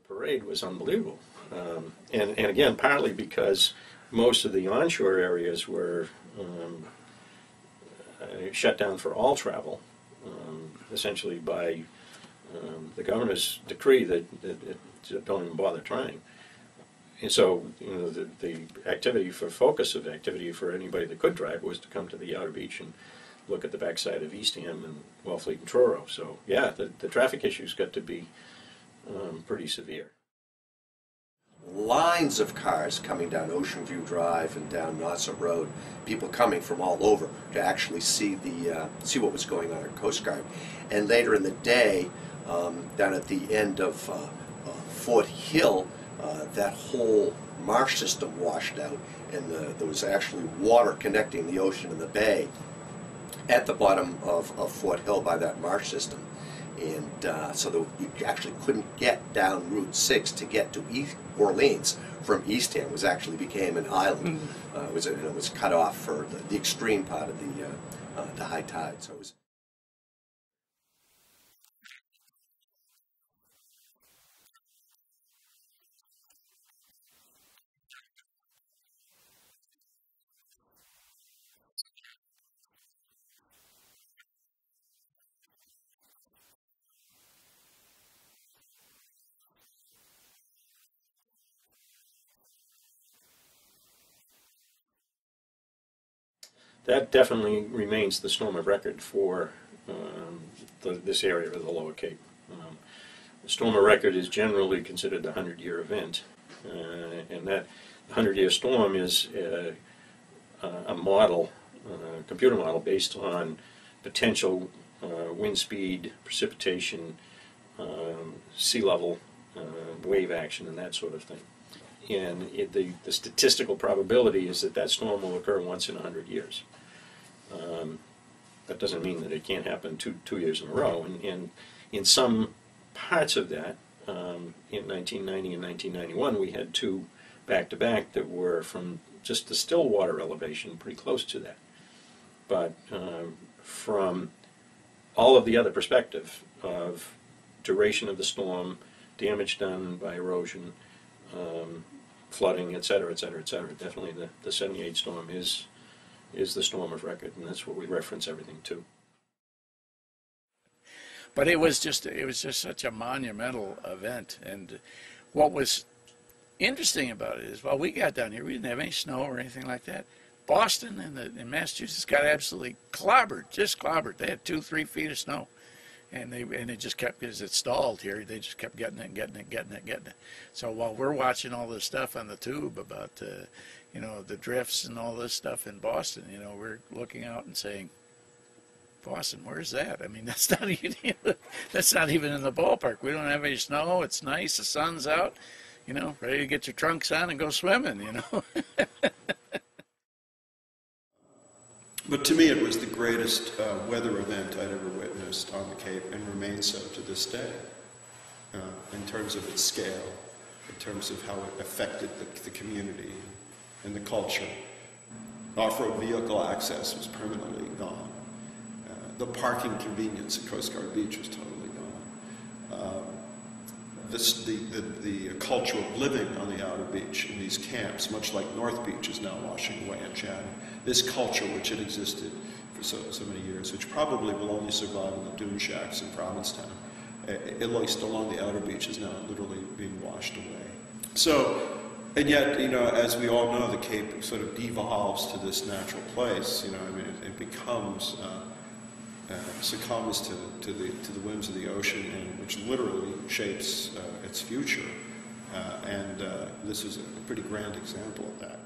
parade was unbelievable. And again, partly because most of the onshore areas were shut down for all travel, essentially by the governor's decree that don't even bother trying. And so, the activity for focus of activity for anybody that could drive was to come to the outer beach and look at the backside of Eastham and Wellfleet and Truro. So, yeah, the traffic issues got to be pretty severe. Lines of cars coming down Ocean View Drive and down Nauset Road, people coming from all over to actually see see what was going on at Coast Guard. And later in the day, down at the end of Fort Hill, that whole marsh system washed out, and there was actually water connecting the ocean and the bay at the bottom of Fort Hill by that marsh system. And so you actually couldn't get down Route 6 to get to Orleans from Eastham. It actually became an island. It was cut off for the extreme part of the high tide. So it was. That definitely remains the storm of record for this area of the Lower Cape. The storm of record is generally considered a 100-year event, and that 100-year storm is a model, computer model based on potential wind speed, precipitation, sea level, wave action, and that sort of thing. And the statistical probability is that storm will occur once in 100 years. That doesn't mean that it can't happen two years in a row. And in some parts of that, in 1990 and 1991, we had two back-to-back that were from just the still water elevation, pretty close to that. But from all of the other perspective of duration of the storm, damage done by erosion, flooding, et cetera, et cetera, et cetera. Definitely the 78 storm is the storm of record, and that's what we reference everything to. But it was just such a monumental event. And what was interesting about it is, while we got down here, we didn't have any snow or anything like that. Boston and Massachusetts got absolutely clobbered, just clobbered. They had 2-3 feet of snow. And it just kept, because it stalled here, they just kept getting it. So while we're watching all this stuff on the tube about, the drifts and all this stuff in Boston, we're looking out and saying, Boston, where's that? I mean, that's not even in the ballpark. We don't have any snow. It's nice. The sun's out. Ready to get your trunks on and go swimming. But to me, it was the greatest weather event I'd ever witnessed on the Cape, and remains so to this day, in terms of its scale, in terms of how it affected the community and the culture. Off-road vehicle access was permanently gone. The parking convenience at Coast Guard Beach was totally gone. The culture of living on the outer beach in these camps, much like North Beach is now washing away and shattered. This culture, which had existed for so many years, which probably will only survive in the dune shacks in Provincetown, at least along the outer beach, is now literally being washed away. So, and yet, as we all know, the Cape sort of devolves to this natural place. It becomes succumbs to the whims of the ocean, and which literally shapes its future. And this is a pretty grand example of that.